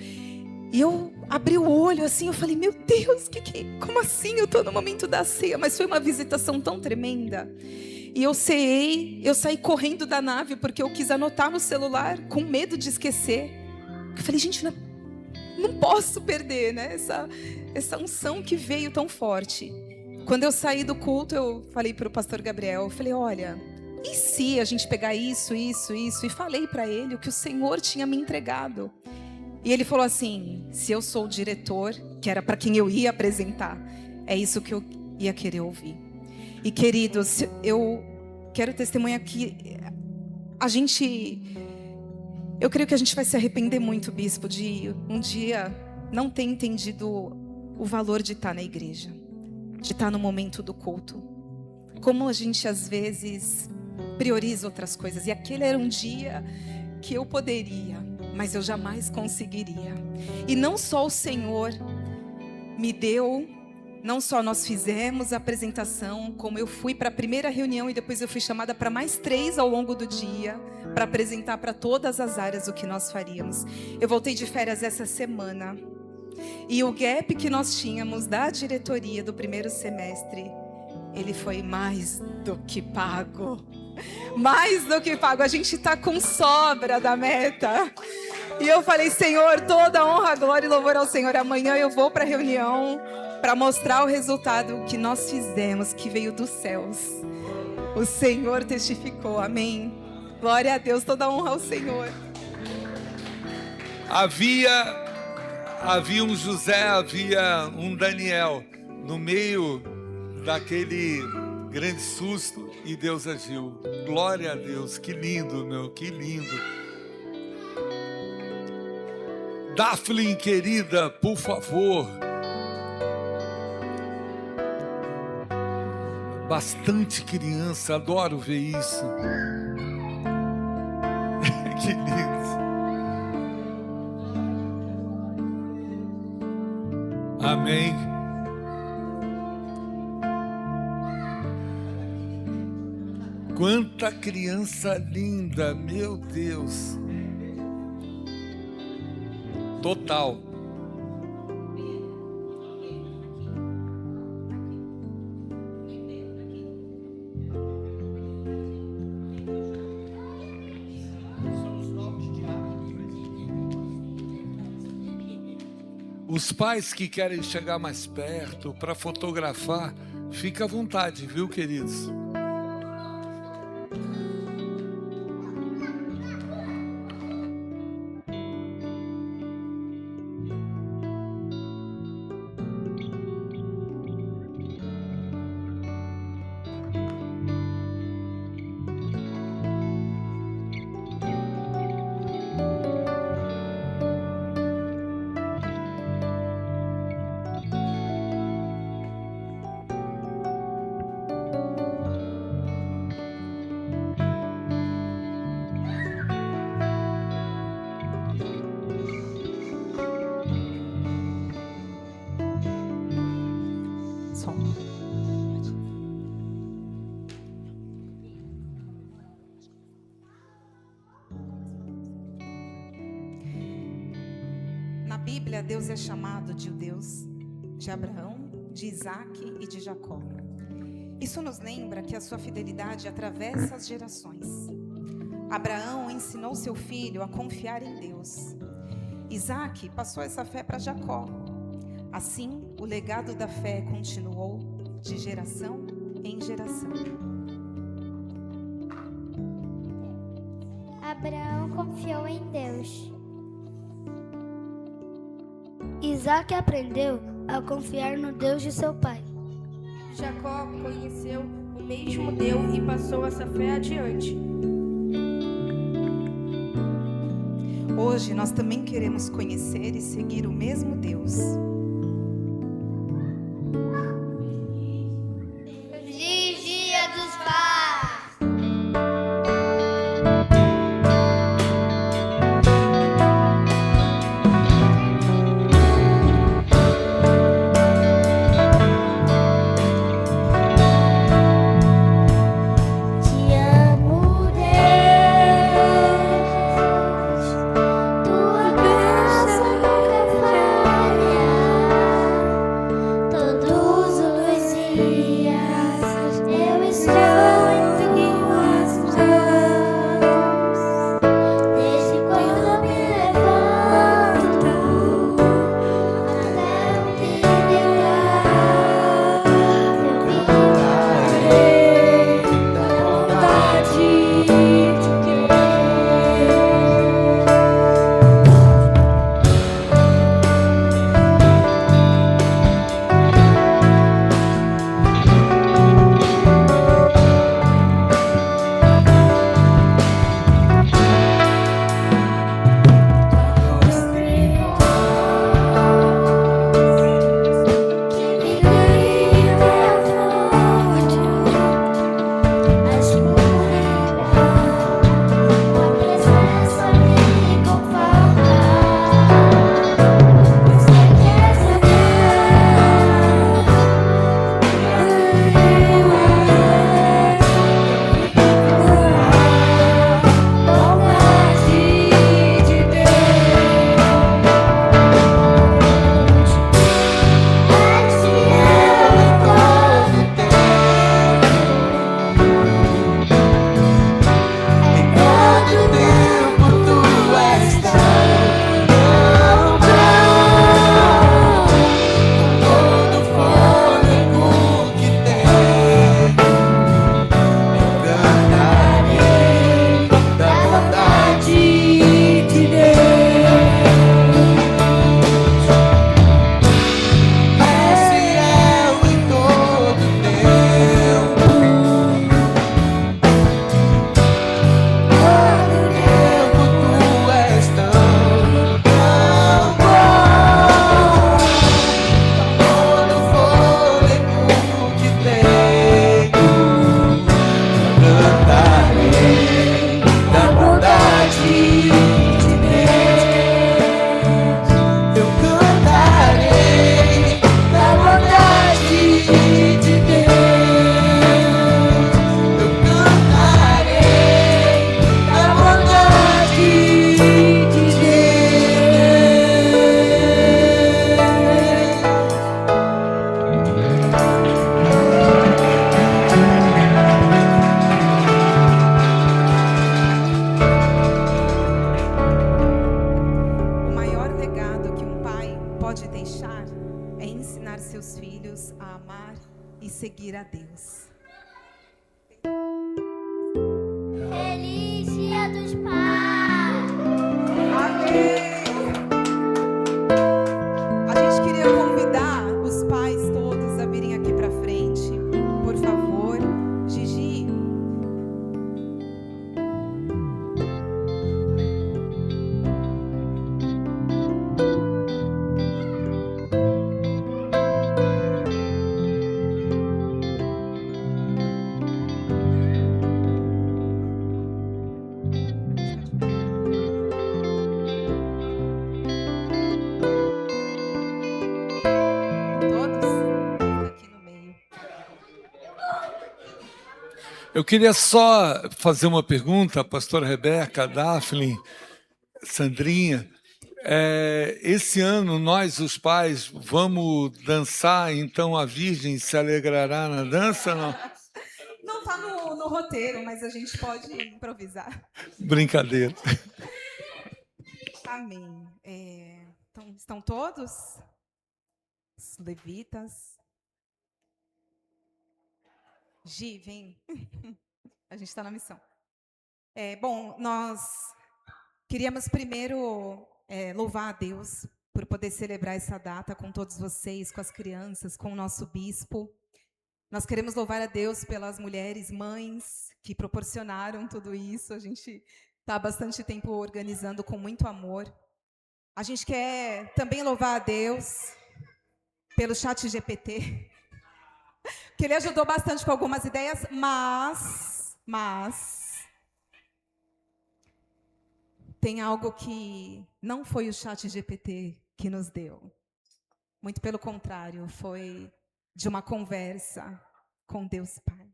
E eu abri o olho assim, eu falei, meu Deus, como assim? Eu estou no momento da ceia. Mas foi uma visitação tão tremenda. E eu ceei, eu saí correndo da nave, porque eu quis anotar no celular, com medo de esquecer. Eu falei, gente, não posso perder, essa unção que veio tão forte. Quando eu saí do culto, eu falei para o pastor Gabriel, eu falei, olha, e se a gente pegar isso? E falei para ele o que o Senhor tinha me entregado. E ele falou assim, se eu sou o diretor, que era para quem eu ia apresentar, é isso que eu ia querer ouvir. E queridos, eu quero testemunhar que eu creio que a gente vai se arrepender muito, bispo, de um dia não ter entendido o valor de estar na igreja, de estar no momento do culto. Como a gente às vezes prioriza outras coisas. E aquele era um dia que eu poderia, mas eu jamais conseguiria. E não só o Senhor me deu, não só nós fizemos a apresentação, como eu fui para a primeira reunião e depois eu fui chamada para mais 3 ao longo do dia, para apresentar para todas as áreas o que nós faríamos. Eu voltei de férias essa semana. E o gap que nós tínhamos da diretoria do primeiro semestre, ele foi mais do que pago. Mais do que pago. A gente está com sobra da meta. E eu falei, Senhor, toda honra, glória e louvor ao Senhor. Amanhã eu vou para a reunião para mostrar o resultado que nós fizemos, que veio dos céus. O Senhor testificou, amém. Glória a Deus, toda honra ao Senhor. Havia um José, havia um Daniel no meio daquele grande susto e Deus agiu. Glória a Deus, que lindo, que lindo. Daphne, querida, por favor. Bastante criança, adoro ver isso. Que lindo. Amém. Quanta criança linda, meu Deus. Total. Os pais que querem chegar mais perto para fotografar, fica à vontade, viu, queridos? Na Bíblia, Deus é chamado de o Deus de Abraão, de Isaac e de Jacó. Isso nos lembra que a sua fidelidade atravessa as gerações. Abraão ensinou seu filho a confiar em Deus. Isaac passou essa fé para Jacó. Assim, o legado da fé continuou de geração em geração. Abraão confiou em Deus. Isaac aprendeu a confiar no Deus de seu pai. Jacó conheceu o mesmo Deus e passou essa fé adiante. Hoje nós também queremos conhecer e seguir o mesmo Deus. Feliz Dia dos Pais! Te amo, Deus, tua bênção nunca falha. e seguir a Deus. Feliz Dia dos Pais! Amém! A gente queria convidar os pais todos a virem aqui para frente, por favor. Gigi. Todos? Fica aqui no meio. Eu queria só fazer uma pergunta à pastora Rebeca, Daphne, Sandrinha. Esse ano, nós, os pais, vamos dançar, então a Virgem se alegrará na dança? Não? Não está no roteiro, mas a gente pode improvisar. Brincadeira. Amém. Então, estão todos? Os levitas. Gi, vem. A gente está na missão. Bom, nós queríamos primeiro louvar a Deus por poder celebrar essa data com todos vocês, com as crianças, com o nosso bispo. Nós queremos louvar a Deus pelas mulheres, mães, que proporcionaram tudo isso. A gente está há bastante tempo organizando com muito amor. A gente quer também louvar a Deus pelo ChatGPT, que ele ajudou bastante com algumas ideias, mas tem algo que não foi o ChatGPT que nos deu. Muito pelo contrário, foi de uma conversa com Deus Pai.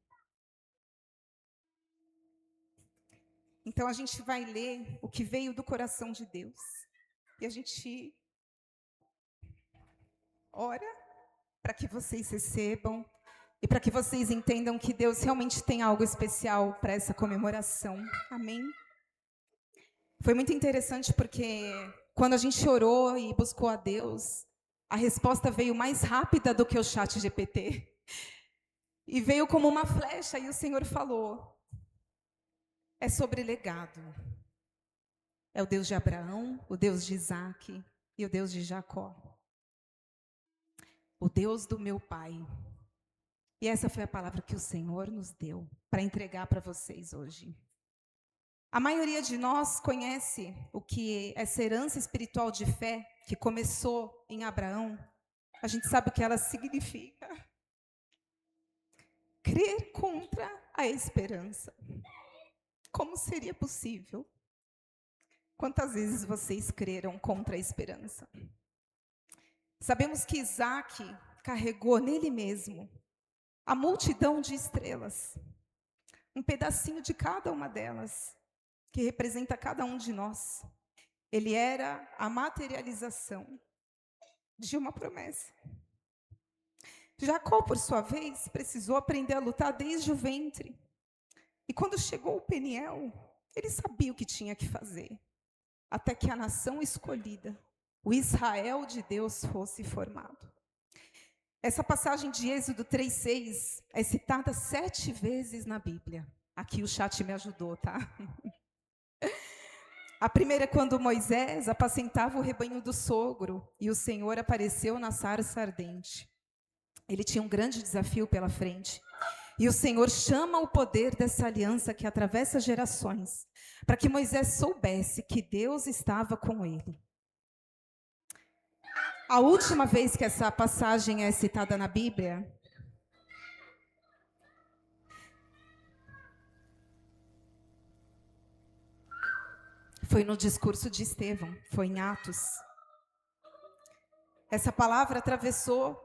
Então a gente vai ler o que veio do coração de Deus. E a gente ora para que vocês recebam e para que vocês entendam que Deus realmente tem algo especial para essa comemoração. Amém? Foi muito interessante porque quando a gente orou e buscou a Deus, a resposta veio mais rápida do que o ChatGPT. E veio como uma flecha e o Senhor falou: é sobre legado. É o Deus de Abraão, o Deus de Isaac e o Deus de Jacó. O Deus do meu pai. E essa foi a palavra que o Senhor nos deu para entregar para vocês hoje. A maioria de nós conhece o que essa herança espiritual de fé que começou em Abraão. A gente sabe o que ela significa. Crer contra a esperança. Como seria possível? Quantas vezes vocês creram contra a esperança? Sabemos que Isaac carregou nele mesmo a multidão de estrelas, um pedacinho de cada uma delas, que representa cada um de nós. Ele era a materialização de uma promessa. Jacó, por sua vez, precisou aprender a lutar desde o ventre. E quando chegou o Peniel, ele sabia o que tinha que fazer, até que a nação escolhida, o Israel de Deus, fosse formado. Essa passagem de Êxodo 3:6 é citada 7 vezes na Bíblia. Aqui o chat me ajudou, tá? A primeira é quando Moisés apacentava o rebanho do sogro e o Senhor apareceu na sarça ardente. Ele tinha um grande desafio pela frente. E o Senhor chama o poder dessa aliança que atravessa gerações, para que Moisés soubesse que Deus estava com ele. A última vez que essa passagem é citada na Bíblia foi no discurso de Estevão, foi em Atos. Essa palavra atravessou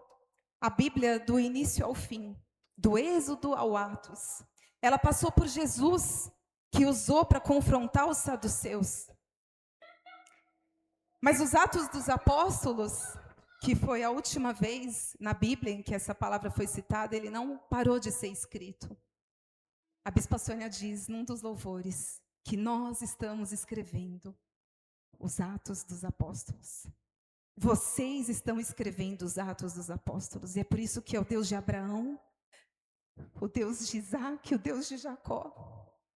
a Bíblia do início ao fim, do Êxodo ao Atos. Ela passou por Jesus, que usou para confrontar os saduceus. Mas os Atos dos Apóstolos, que foi a última vez na Bíblia em que essa palavra foi citada, ele não parou de ser escrito. A Bispa Sônia diz, num dos louvores, que nós estamos escrevendo os Atos dos Apóstolos. Vocês estão escrevendo os Atos dos Apóstolos. E é por isso que é o Deus de Abraão, o Deus de Isaac, o Deus de Jacó,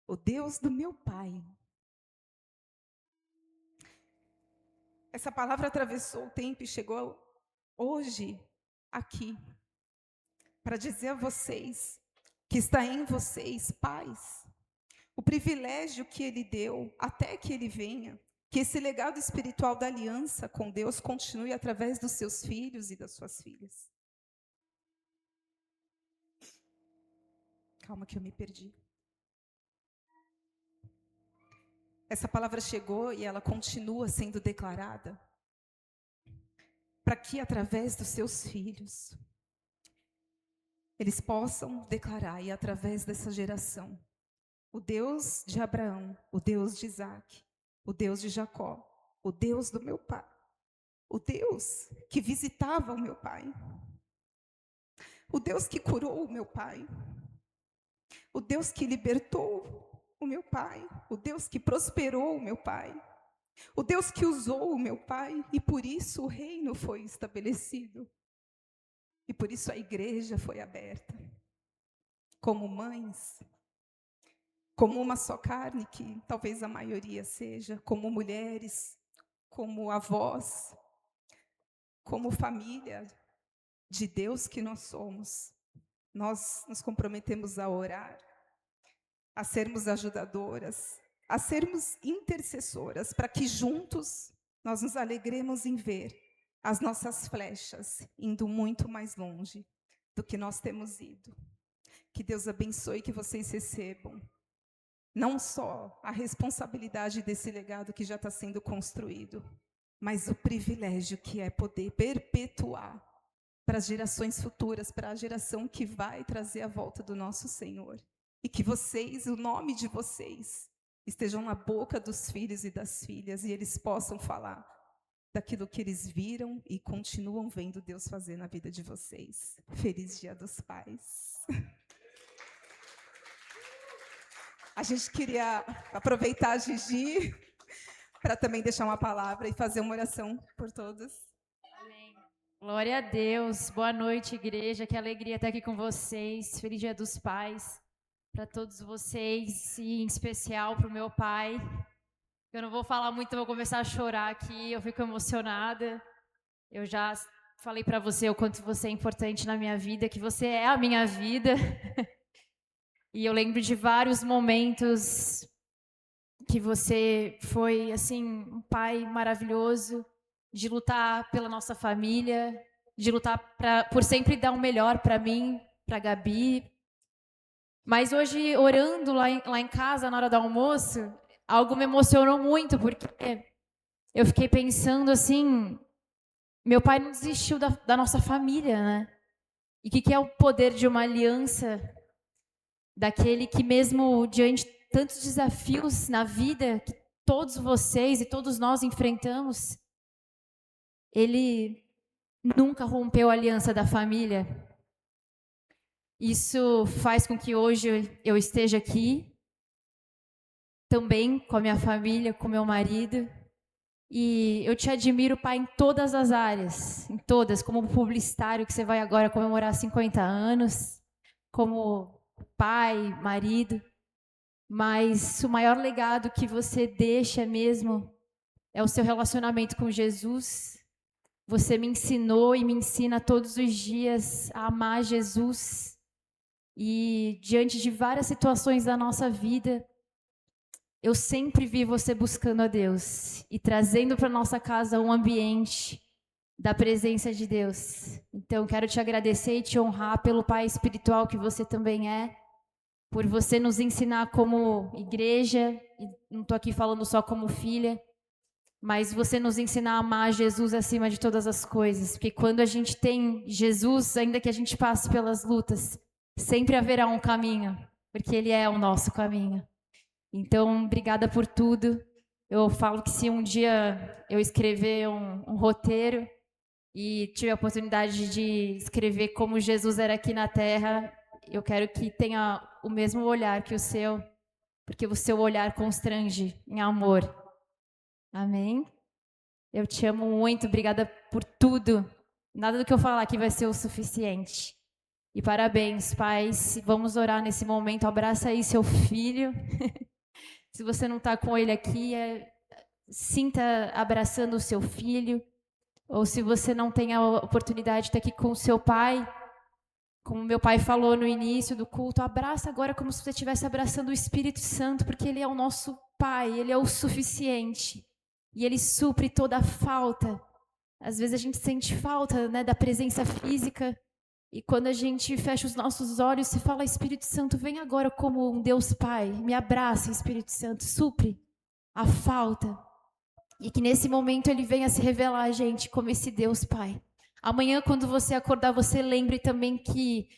o Deus do meu pai. Essa palavra atravessou o tempo e chegou hoje aqui para dizer a vocês que está em vocês paz, o privilégio que Ele deu até que Ele venha, que esse legado espiritual da aliança com Deus continue através dos seus filhos e das suas filhas. Calma que eu me perdi. Essa palavra chegou e ela continua sendo declarada para que através dos seus filhos eles possam declarar, e através dessa geração, o Deus de Abraão, o Deus de Isaac, o Deus de Jacó, o Deus do meu pai, o Deus que visitava o meu pai, o Deus que curou o meu pai, o Deus que libertou o meu pai, o Deus que prosperou o meu pai, o Deus que usou o meu pai, e por isso o reino foi estabelecido. E por isso a igreja foi aberta. Como mães, como uma só carne, que talvez a maioria seja, como mulheres, como avós, como família de Deus que nós somos, nós nos comprometemos a orar, a sermos ajudadoras, a sermos intercessoras, para que juntos nós nos alegremos em ver as nossas flechas indo muito mais longe do que nós temos ido. Que Deus abençoe, que vocês recebam não só a responsabilidade desse legado que já está sendo construído, mas o privilégio que é poder perpetuar para as gerações futuras, para a geração que vai trazer a volta do nosso Senhor. E que vocês, o nome de vocês, estejam na boca dos filhos e das filhas, e eles possam falar daquilo que eles viram e continuam vendo Deus fazer na vida de vocês. Feliz Dia dos Pais. A gente queria aproveitar a Gigi para também deixar uma palavra e fazer uma oração por todos. Amém. Glória a Deus. Boa noite, igreja. Que alegria estar aqui com vocês. Feliz Dia dos Pais para todos vocês, e em especial para o meu pai. Eu não vou falar muito, eu vou começar a chorar aqui. Eu fico emocionada. Eu já falei para você o quanto você é importante na minha vida, que você é a minha vida. E eu lembro de vários momentos que você foi, assim, um pai maravilhoso, de lutar pela nossa família, de lutar por sempre dar o melhor para mim, para a Gabi. Mas hoje, orando lá em casa, na hora do almoço, algo me emocionou muito, porque eu fiquei pensando assim, meu pai não desistiu da nossa família, né? E o que é o poder de uma aliança, daquele que mesmo diante de tantos desafios na vida, que todos vocês e todos nós enfrentamos, ele nunca rompeu a aliança da família. Isso faz com que hoje eu esteja aqui, também com a minha família, com meu marido. E eu te admiro, pai, em todas as áreas, em todas, como publicitário, que você vai agora comemorar 50 anos, como pai, marido. Mas o maior legado que você deixa mesmo é o seu relacionamento com Jesus. Você me ensinou e me ensina todos os dias a amar Jesus. E diante de várias situações da nossa vida, eu sempre vi você buscando a Deus e trazendo para nossa casa um ambiente da presença de Deus. Então, quero te agradecer e te honrar pelo pai espiritual que você também é, por você nos ensinar como igreja, e não estou aqui falando só como filha, mas você nos ensinar a amar Jesus acima de todas as coisas, porque quando a gente tem Jesus, ainda que a gente passe pelas lutas, sempre haverá um caminho, porque Ele é o nosso caminho. Então, obrigada por tudo. Eu falo que se um dia eu escrever um roteiro e tiver a oportunidade de escrever como Jesus era aqui na Terra, eu quero que tenha o mesmo olhar que o seu, porque o seu olhar constrange em amor. Amém? Eu te amo muito, obrigada por tudo. Nada do que eu falar aqui vai ser o suficiente. E parabéns, pais. Vamos orar nesse momento. Abraça aí seu filho. Se você não está com ele aqui, sinta abraçando o seu filho. Ou se você não tem a oportunidade de estar aqui com o seu pai, como meu pai falou no início do culto, abraça agora como se você estivesse abraçando o Espírito Santo, porque ele é o nosso pai, ele é o suficiente. E ele supre toda a falta. Às vezes a gente sente falta, né, da presença física. E quando a gente fecha os nossos olhos e fala, Espírito Santo, vem agora como um Deus Pai. Me abraça, Espírito Santo, supre a falta. E que nesse momento ele venha se revelar a gente como esse Deus Pai. Amanhã, quando você acordar, você lembre também que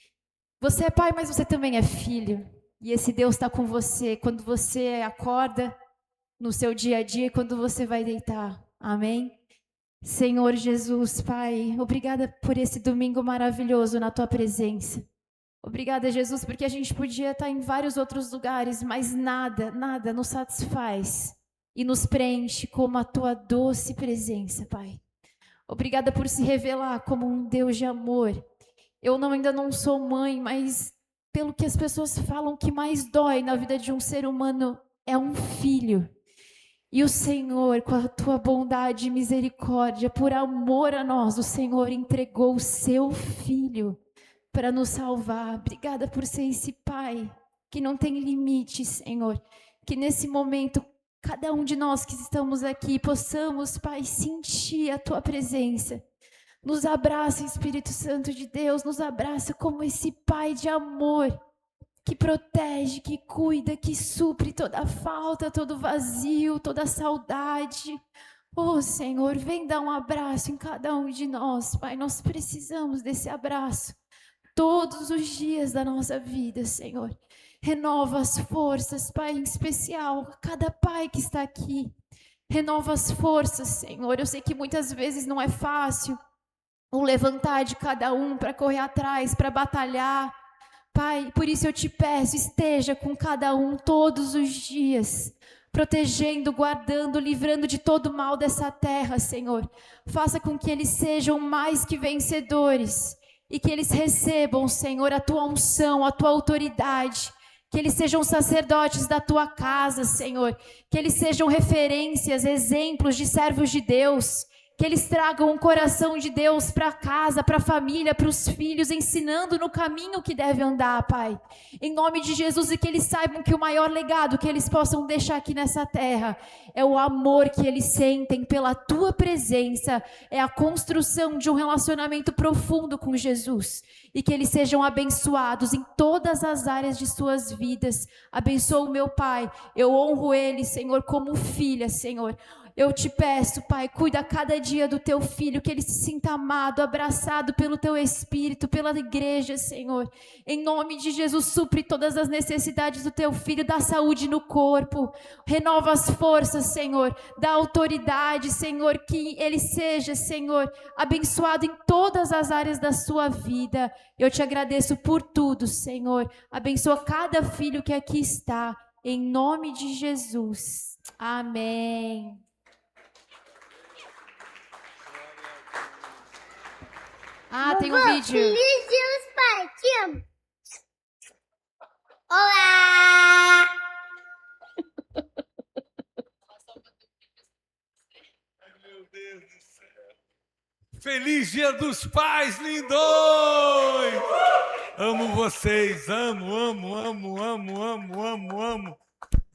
você é pai, mas você também é filho. E esse Deus está com você quando você acorda no seu dia a dia e quando você vai deitar. Amém? Senhor Jesus, Pai, obrigada por esse domingo maravilhoso na Tua presença. Obrigada, Jesus, porque a gente podia estar em vários outros lugares, mas nada nos satisfaz e nos preenche como a Tua doce presença, Pai. Obrigada por se revelar como um Deus de amor. Eu ainda não sou mãe, mas pelo que as pessoas falam, o que mais dói na vida de um ser humano é um filho. E o Senhor, com a Tua bondade e misericórdia, por amor a nós, o Senhor entregou o Seu Filho para nos salvar. Obrigada por ser esse Pai que não tem limite, Senhor. Que nesse momento, cada um de nós que estamos aqui, possamos, Pai, sentir a Tua presença. Nos abraça, Espírito Santo de Deus, nos abraça como esse Pai de amor, que protege, que cuida, que supre toda a falta, todo vazio, toda a saudade. Oh, Senhor, vem dar um abraço em cada um de nós, Pai. Nós precisamos desse abraço todos os dias da nossa vida, Senhor. Renova as forças, Pai, em especial a cada pai que está aqui. Renova as forças, Senhor. Eu sei que muitas vezes não é fácil o levantar de cada um para correr atrás, para batalhar. Pai, por isso eu te peço, esteja com cada um todos os dias, protegendo, guardando, livrando de todo mal dessa terra, Senhor. Faça com que eles sejam mais que vencedores e que eles recebam, Senhor, a Tua unção, a Tua autoridade. Que eles sejam sacerdotes da Tua casa, Senhor. Que eles sejam referências, exemplos de servos de Deus. Que eles tragam o coração de Deus para casa, para a família, para os filhos, ensinando no caminho que deve andar, Pai. Em nome de Jesus, e que eles saibam que o maior legado que eles possam deixar aqui nessa terra é o amor que eles sentem pela Tua presença, é a construção de um relacionamento profundo com Jesus. E que eles sejam abençoados em todas as áreas de suas vidas. Abençoa o meu Pai, eu honro ele, Senhor, como filha, Senhor. Eu te peço, Pai, cuida cada dia do Teu filho, que ele se sinta amado, abraçado pelo Teu Espírito, pela igreja, Senhor. Em nome de Jesus, supre todas as necessidades do Teu filho, dá saúde no corpo, renova as forças, Senhor, dá autoridade, Senhor, que ele seja, Senhor, abençoado em todas as áreas da sua vida. Eu te agradeço por tudo, Senhor. Abençoa cada filho que aqui está, em nome de Jesus. Amém. Tem um vídeo. Feliz Dia dos Pais, te amo. Olá! Meu Deus do céu. Feliz Dia dos Pais, lindões! Amo vocês,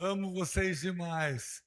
amo vocês demais.